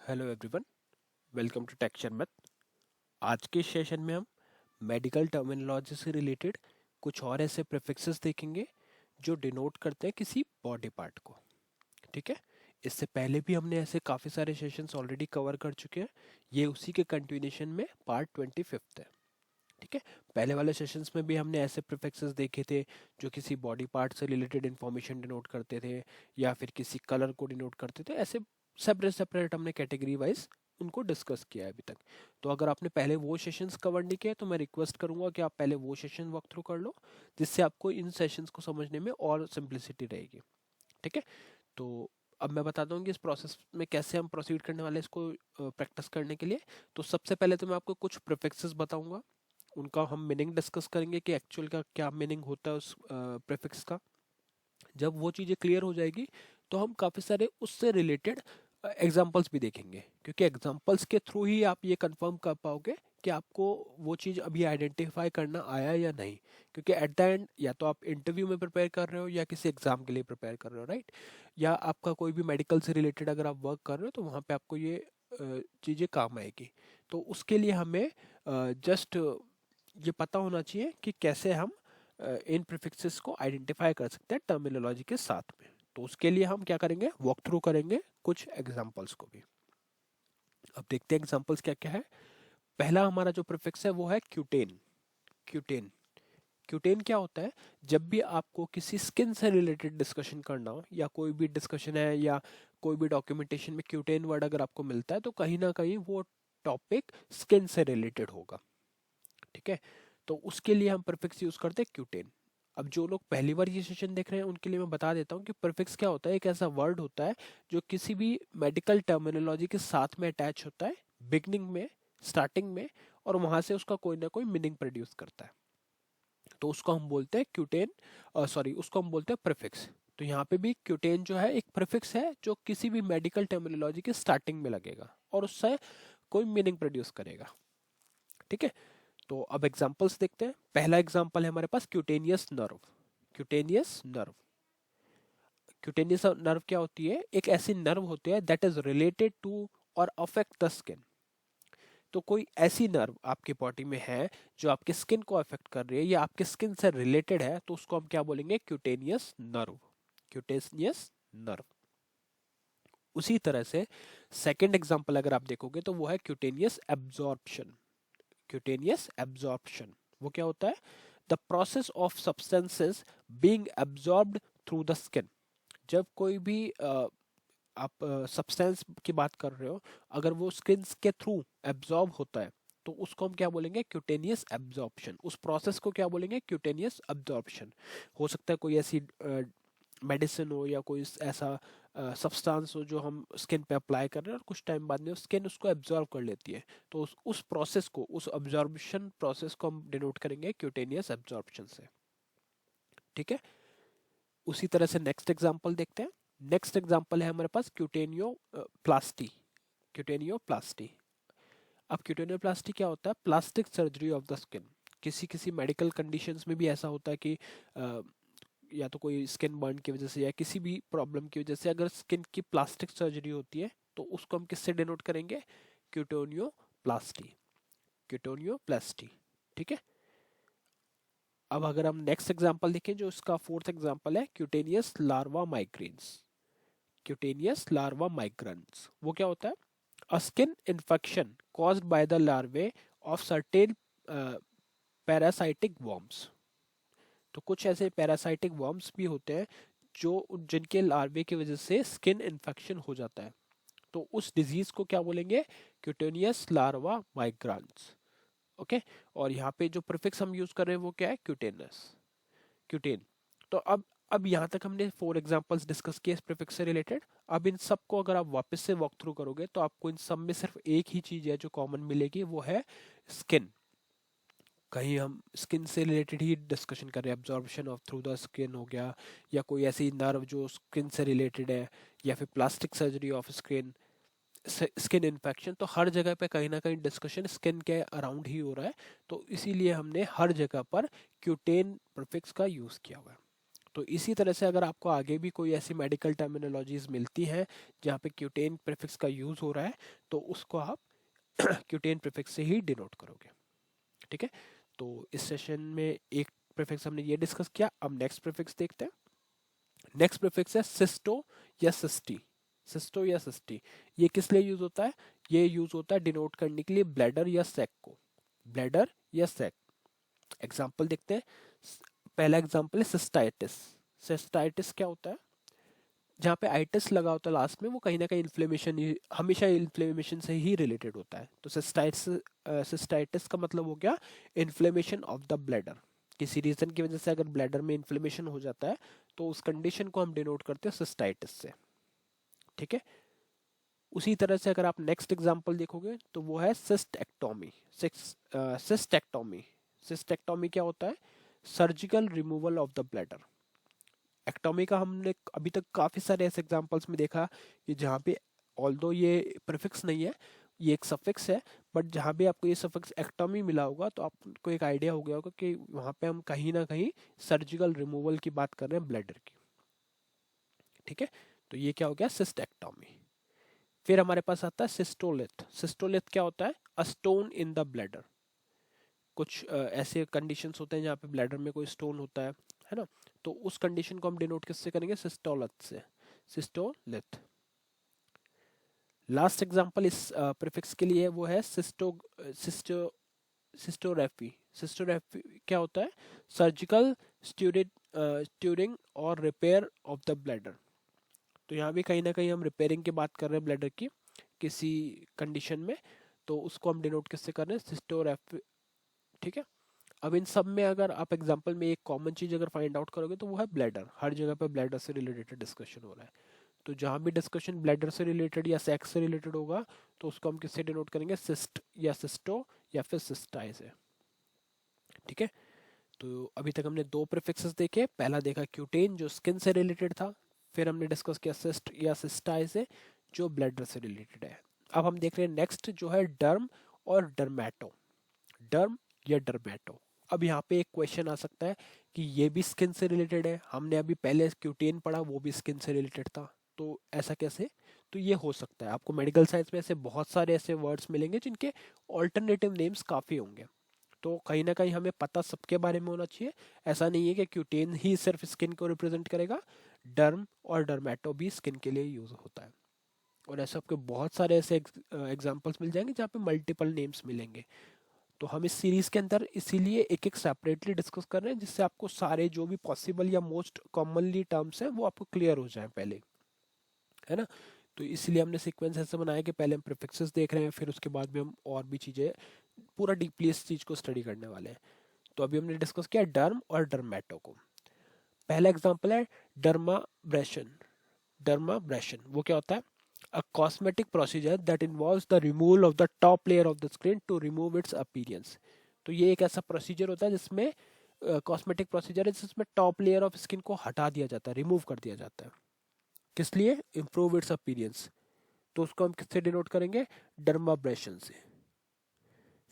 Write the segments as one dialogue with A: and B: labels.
A: Hello everyone, welcome to techture math. आज के session में हम मेडिकल टर्मिनोलॉजी से रिलेटेड कुछ और ऐसे प्रीफिक्सेस देखेंगे जो डिनोट करते हैं किसी बॉडी पार्ट को। ठीक है। इससे पहले भी हमने ऐसे काफ़ी सारे सेशंस ऑलरेडी कवर कर चुके हैं। ये उसी के कंटिन्यूशन में पार्ट 25 है। ठीक है। पहले वाले सेशंस में भी हमने ऐसे प्रीफिक्सेस देखे थे जो किसी बॉडी पार्ट से रिलेटेड इंफॉर्मेशन डिनोट करते थे या फिर किसी कलर को डिनोट करते थे। ऐसे सेपरेट सेपरेट हमने कैटेगरी वाइज उनको डिस्कस किया है अभी तक। तो अगर आपने पहले वो सेशंस कवर नहीं किए तो मैं रिक्वेस्ट करूंगा कि आप पहले वो सेशन वॉक थ्रू कर लो, जिससे आपको इन सेशंस को समझने में और सिंप्लिसिटी रहेगी। ठीक है। तो अब मैं बताता हूँ कि इस प्रोसेस में कैसे हम प्रोसीड करने वाले हैं इसको प्रैक्टिस करने के लिए। तो सबसे पहले तो मैं आपको कुछ प्रीफिक्सेस बताऊंगा, उनका हम मीनिंग डिस्कस करेंगे कि एक्चुअल का क्या मीनिंग होता है उस प्रीफिक्स का। जब वो चीज़ें क्लियर हो जाएगी तो हम काफ़ी सारे उससे रिलेटेड एग्जांपल्स भी देखेंगे, क्योंकि एग्जांपल्स के थ्रू ही आप ये कंफर्म कर पाओगे कि आपको वो चीज़ अभी आइडेंटिफाई करना आया या नहीं। क्योंकि एट द एंड या तो आप इंटरव्यू में प्रिपेयर कर रहे हो या किसी एग्जाम के लिए प्रिपेयर कर रहे हो, राइट। या आपका कोई भी मेडिकल से रिलेटेड अगर आप वर्क कर रहे हो तो वहाँ पे आपको ये चीज़ें काम आएगी। तो उसके लिए हमें जस्ट ये पता होना चाहिए कि कैसे हम इन प्रीफिक्सेस को आइडेंटिफाई कर सकते हैं टर्मिनोलॉजी के साथ में। तो उसके लिए हम क्या करेंगे, वॉक थ्रू करेंगे कुछ एग्जांपल्स को भी। अब देखते हैं एग्जांपल्स क्या क्या है। पहला हमारा जो प्रीफिक्स है वो है क्यूटेन। क्यूटेन क्यूटेन क्या होता है? जब भी आपको किसी स्किन से रिलेटेड डिस्कशन करना हो या कोई भी डिस्कशन है या कोई भी डॉक्यूमेंटेशन में क्यूटेन वर्ड अगर आपको मिलता है तो कहीं ना कहीं वो टॉपिक स्किन से रिलेटेड होगा। ठीक है। तो उसके लिए हम प्रीफिक्स यूज करते हैं क्यूटेन। अब जो लोग पहली बार ये सेशन देख रहे हैं उनके लिए मैं बता देता हूँ कि प्रीफिक्स क्या होता है। एक ऐसा वर्ड होता है जो किसी भी मेडिकल टर्मिनोलॉजी के साथ में अटैच होता है बिगनिंग में, स्टार्टिंग में, और वहां से उसका कोई ना कोई मीनिंग प्रोड्यूस करता है। तो उसको हम बोलते हैं क्यूटेन, सॉरी उसको हम बोलते हैं प्रीफिक्स। तो यहाँ पे भी क्यूटेन जो है एक प्रीफिक्स है जो किसी भी मेडिकल टर्मिनोलॉजी के स्टार्टिंग में लगेगा और उससे कोई मीनिंग प्रोड्यूस करेगा। ठीक है। तो अब एग्जांपल्स देखते हैं। पहला एग्जांपल है हमारे पास cutaneous nerve. Cutaneous nerve cutaneous nerve क्या होती है? एक ऐसी नर्व होती है दैट इज रिलेटेड टू और अफेक्ट द स्किन। तो कोई ऐसी नर्व आपके बॉडी में है जो आपके स्किन को अफेक्ट कर रही है या आपके स्किन से रिलेटेड है, तो उसको हम क्या बोलेंगे? Cutaneous nerve. Cutaneous nerve. उसी तरह से सेकंड एग्जांपल अगर आप देखोगे तो वो है क्यूटेनियस एब्जॉर्प्शन। क्यूटेनियस एब्जॉर्प्शन वो क्या होता है? The process of substances being absorbed through the skin. जब कोई भी आप सब्सटेंस की बात कर रहे हो, अगर वो स्किन के थ्रू एब्जॉर्ब होता है तो उसको हम क्या बोलेंगे? Cutaneous absorption. उस प्रोसेस को क्या बोलेंगे? Cutaneous absorption. हो सकता है कोई ऐसी मेडिसिन हो या कोई ऐसा सब्सटेंस हो जो हम स्किन पे अप्लाई कर रहे हैं और कुछ टाइम बाद में स्किन उसको एब्जॉर्ब कर लेती है, तो उस प्रोसेस को, उस एब्जॉर्प्शन प्रोसेस को हम डिनोट करेंगे क्यूटेनियस एब्जॉर्प्शन से। ठीक है। उसी तरह से नेक्स्ट एग्जांपल देखते हैं। नेक्स्ट एग्जांपल है हमारे पास क्यूटेनियो प्लास्टी। क्यूटेनियो प्लास्टी। अब क्यूटेनियो प्लास्टी क्या होता है? Plastic surgery of the skin. किसी किसी मेडिकल कंडीशंस में भी ऐसा होता है कि या तो कोई स्किन बर्न की वजह से या किसी भी प्रॉब्लम की वजह से अगर स्किन की प्लास्टिक सर्जरी होती है तो उसको हम किससे डिनोट करेंगे? क्यूटोनियो प्लास्टी। क्यूटोनियो प्लास्टी। ठीक है। अब अगर हम नेक्स्ट एग्जांपल देखें, जो इसका फोर्थ एग्जांपल है cutaneous larva migrans. Cutaneous larva migrans वो क्या होता है? A skin infection caused by the larvae of certain parasitic worms. तो कुछ ऐसे पैरासाइटिक वर्म्स भी होते हैं जो जिनके लार्वे की वजह से स्किन इन्फेक्शन हो जाता है, तो उस डिजीज को क्या बोलेंगे? Cutaneous larva migrans. ओके। और यहाँ पे जो प्रीफिक्स हम यूज कर रहे हैं वो क्या है? क्यूटेनस। क्यूटेन। तो अब यहाँ तक हमने 4 एग्जांपल्स डिस्कस किए इस प्रीफिक्स से रिलेटेड। अब इन सबको अगर आप वापस से वॉक थ्रू करोगे तो आपको इन सब में सिर्फ एक ही चीज है जो कॉमन मिलेगी, वो है स्किन। कहीं हम स्किन से रिलेटेड ही डिस्कशन कर रहे हैं, absorption of through the skin हो गया, या कोई ऐसी नर्व जो स्किन से रिलेटेड है, या फिर plastic surgery of skin, skin infection. तो हर जगह पे कहीं ना कहीं डिस्कशन स्किन के अराउंड ही हो रहा है। तो इसीलिए हमने हर जगह पर क्यूटेन प्रीफिक्स का यूज किया हुआ है। तो इसी तरह से अगर आपको आगे भी कोई ऐसी मेडिकल टर्मिनोलॉजीज मिलती हैं जहाँ पे क्यूटेन प्रीफिक्स का यूज़ हो रहा है, तो उसको आप क्यूटेन प्रीफिक्स से ही डिनोट करोगे। ठीक है, तो इस सेशन में एक प्रीफिक्स हमने ये डिस्कस किया। अब नेक्स्ट प्रीफिक्स देखते हैं। नेक्स्ट प्रीफिक्स है सिस्टो या सिस्टी। सिस्टो या सिस्टी, ये किस लिए यूज होता है? ये यूज होता है डिनोट करने के लिए ब्लैडर या सैक को। ब्लैडर या सैक। एग्जाम्पल देखते हैं। पहला एग्जाम्पल है सिस्टाइटिस। सिस्टाइटिस क्या होता है? जहाँ पे आइटिस लगा होता है लास्ट में, वो कहीं ना कहीं इन्फ्लेमेशन, हमेशा इन्फ्लेमेशन से ही रिलेटेड होता है। तो सिस्टाइटिस का मतलब हो गया इन्फ्लेमेशन ऑफ द ब्लैडर। किसी रीजन की वजह से अगर ब्लैडर में इन्फ्लेमेशन हो जाता है तो उस कंडीशन को हम डिनोट करते हैं सिस्टाइटिस से। ठीक है, उसी तरह से अगर आप नेक्स्ट एग्जांपल देखोगे तो वो है सिस्टेक्टोमी। सिस्टेक्टोमी, सिस्टेक्टोमी क्या होता है? Surgical removal of the bladder. Ectomy का हमने अभी तक काफ़ी सारे ऐसे एग्जांपल्स में देखा कि जहाँ पे ऑल्दो ये प्रीफिक्स नहीं है, ये एक सफिक्स है, बट जहाँ भी आपको ये सफिक्स एक्टोमी मिला होगा तो आपको एक आइडिया हो गया होगा कि वहाँ पे हम कहीं ना कहीं सर्जिकल रिमूवल की बात कर रहे हैं ब्लैडर की। ठीक है, तो ये क्या हो गया? सिस्टेक्टोमी। फिर हमारे पास आता है सिस्टोलिथ। सिस्टोलिथ क्या होता है? A stone in the bladder. कुछ ऐसे कंडीशंस होते हैं जहाँ पे ब्लैडर में कोई स्टोन होता है ना, तो उस कंडीशन को हम डिनोट किससे करेंगे? सिस्टोलिथ से। सिस्टोलिथ। लास्ट एग्जांपल इस प्रीफिक्स के लिए वो है सिस्टो सिस्टोरेफी। सिस्टोरेफी क्या होता है? सर्जिकल स्टूडिंग और रिपेयर ऑफ द ब्लैडर। तो यहाँ भी कहीं ना कहीं हम रिपेयरिंग की बात कर रहे हैं ब्लैडर की किसी कंडीशन में, तो उसको हम डिनोट किससे कर रहे हैं? सिस्टोरेफी। ठीक है, अब इन सब में अगर आप एग्जांपल में एक कॉमन चीज अगर फाइंड आउट करोगे तो वो है ब्लैडर। हर जगह पे ब्लैडर से रिलेटेड डिस्कशन हो रहा है, तो जहाँ भी डिस्कशन ब्लैडर से रिलेटेड या सेक्स से रिलेटेड होगा तो उसको हम किससे डिनोट करेंगे? सिस्ट या सिस्टो या फिर सिस्टाई से। ठीक है, तो अभी तक हमने दो प्रीफिक्सेस देखे। पहला देखा क्यूटेन जो स्किन से रिलेटेड था, फिर हमने डिस्कस किया सिस्ट या सिस्टाई से जो ब्लैडर से रिलेटेड है। अब हम देख रहे हैं नेक्स्ट जो है डर्म और डर्मेटो। डर्म या डर्मेटो। अब यहाँ पे एक क्वेश्चन आ सकता है कि ये भी स्किन से रिलेटेड है, हमने अभी पहले क्यूटेन पढ़ा वो भी स्किन से रिलेटेड था, तो ऐसा कैसे? तो ये हो सकता है, आपको मेडिकल साइंस में ऐसे बहुत सारे ऐसे वर्ड्स मिलेंगे जिनके ऑल्टरनेटिव नेम्स काफ़ी होंगे, तो कहीं ना कहीं हमें पता सबके बारे में होना चाहिए। ऐसा नहीं है कि क्यूटेन ही सिर्फ स्किन को रिप्रेजेंट करेगा, डर्म और डर्मेटो भी स्किन के लिए यूज होता है। और ऐसे आपको बहुत सारे ऐसे एग्जांपल्स मिल जाएंगे जहाँ पे मल्टीपल नेम्स मिलेंगे। तो हम इस सीरीज के अंदर इसीलिए एक एक सेपरेटली डिस्कस कर रहे हैं जिससे आपको सारे जो भी पॉसिबल या मोस्ट कॉमनली टर्म्स हैं वो आपको क्लियर हो जाए पहले, है ना। तो इसलिए हमने सीक्वेंस ऐसे बनाया कि पहले हम प्रीफिक्सेस देख रहे हैं, फिर उसके बाद में हम और भी चीज़ें पूरा डीपली इस चीज़ को स्टडी करने वाले हैं। तो अभी हमने डिस्कस किया डर्म और डर्मेटो को। पहला एग्जांपल है डर्माब्रेशन। डर्माब्रेशन वो क्या होता है? A cosmetic procedure that involves the removal of the top layer of the skin to remove its appearance। तो ये एक ऐसा प्रोसीजर होता है जिसमें कॉस्मेटिक प्रोसीजर है जिसमें टॉप लेयर ऑफ स्किन को हटा दिया जाता है, रिमूव कर दिया जाता है। किस लिए? Improve it's appearance. तो उसको हम किससे डिनोट करेंगे? डर्माब्रेशन से।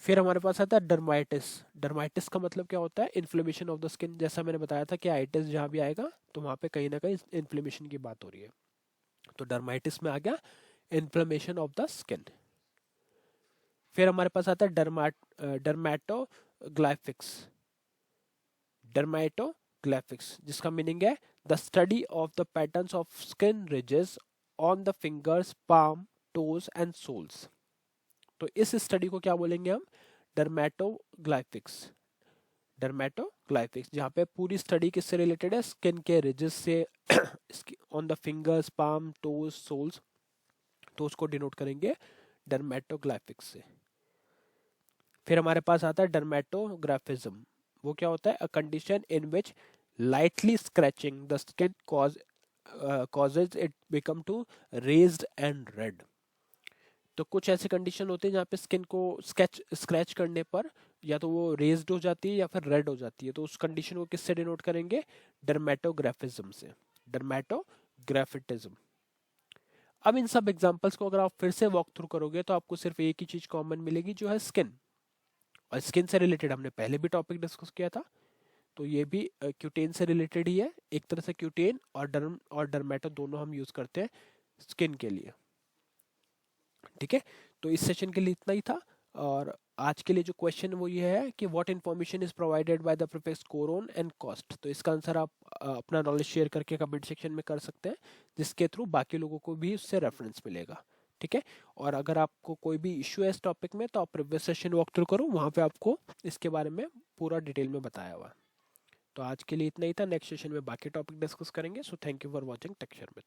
A: फिर हमारे पास आता है डर्माइटिस। डर्माइटिस का मतलब क्या होता है? Inflammation of the skin. जैसा मैंने बताया था कि आइटिस जहाँ भी आएगा तो वहाँ पे कहीं ना कहीं इन्फ्लेमेशन की बात हो रही है, तो डर्माइटिस में आ गया इन्फ्लेमेशन ऑफ द स्किन। फिर हमारे पास आता है डर्मेटोग्लाइफिक्स। डर्मेटोग्लाइफिक्स जिसका मीनिंग है the study of the patterns of skin ridges on the fingers, palm, toes and soles. तो इस स्टडी को क्या बोलेंगे हम? डर्मेटोग्लाइफिक्स। डर्मेटोग्लाइफिक्स जहाँ पे पूरी स्टडी किससे रिलेटेड है? स्किन के रिजेस से on the fingers, palm, toes, soles, तो उसको डिनोट करेंगे डर्मेटोग्लाइफिक्स से। फिर हमारे पास आता है डर्मेटोग्राफिज्म। वो क्या होता है? A condition in which lightly scratching the skin causes it become to raised and red। तो कुछ ऐसी कंडीशन होती है जहाँ पे स्किन को स्क्रैच करने पर या तो वो रेज्ड हो जाती है या फिर रेड हो जाती है, तो उस कंडीशन को किससे डिनोट करेंगे? डर्मेटोग्राफिज्म से। डर्मेटोग्राफिटिज्म। अब इन सब एग्जांपल्स को अगर आप फिर से वॉक थ्रू करोगे तो आपको सिर्फ एक ही चीज कॉमन मिलेगी जो है स्किन। और स्किन से रिलेटेड हमने पहले भी टॉपिक डिस्कस किया था, तो ये भी क्यूटेन से रिलेटेड ही है एक तरह से। क्यूटेन और डर्म और डर्मेटो दोनों हम यूज़ करते हैं स्किन के लिए। ठीक है, तो इस सेशन के लिए इतना ही था। और आज के लिए जो क्वेश्चन है वो ये है कि what information is provided by the prefix corona and cost. तो इसका आंसर आप अपना नॉलेज शेयर करके कमेंट सेक्शन में कर सकते हैं, जिसके थ्रू बाकी लोगों को भी उससे रेफरेंस मिलेगा। ठीक है, और अगर आपको कोई भी इश्यू है इस टॉपिक में तो आप प्रीवियस सेशन वॉक थ्रू करो, वहाँ पे आपको इसके बारे में पूरा डिटेल में बताया हुआ है। तो आज के लिए इतना ही था, नेक्स्ट सेशन में बाकी टॉपिक डिस्कस करेंगे। So thank you for watching texture में।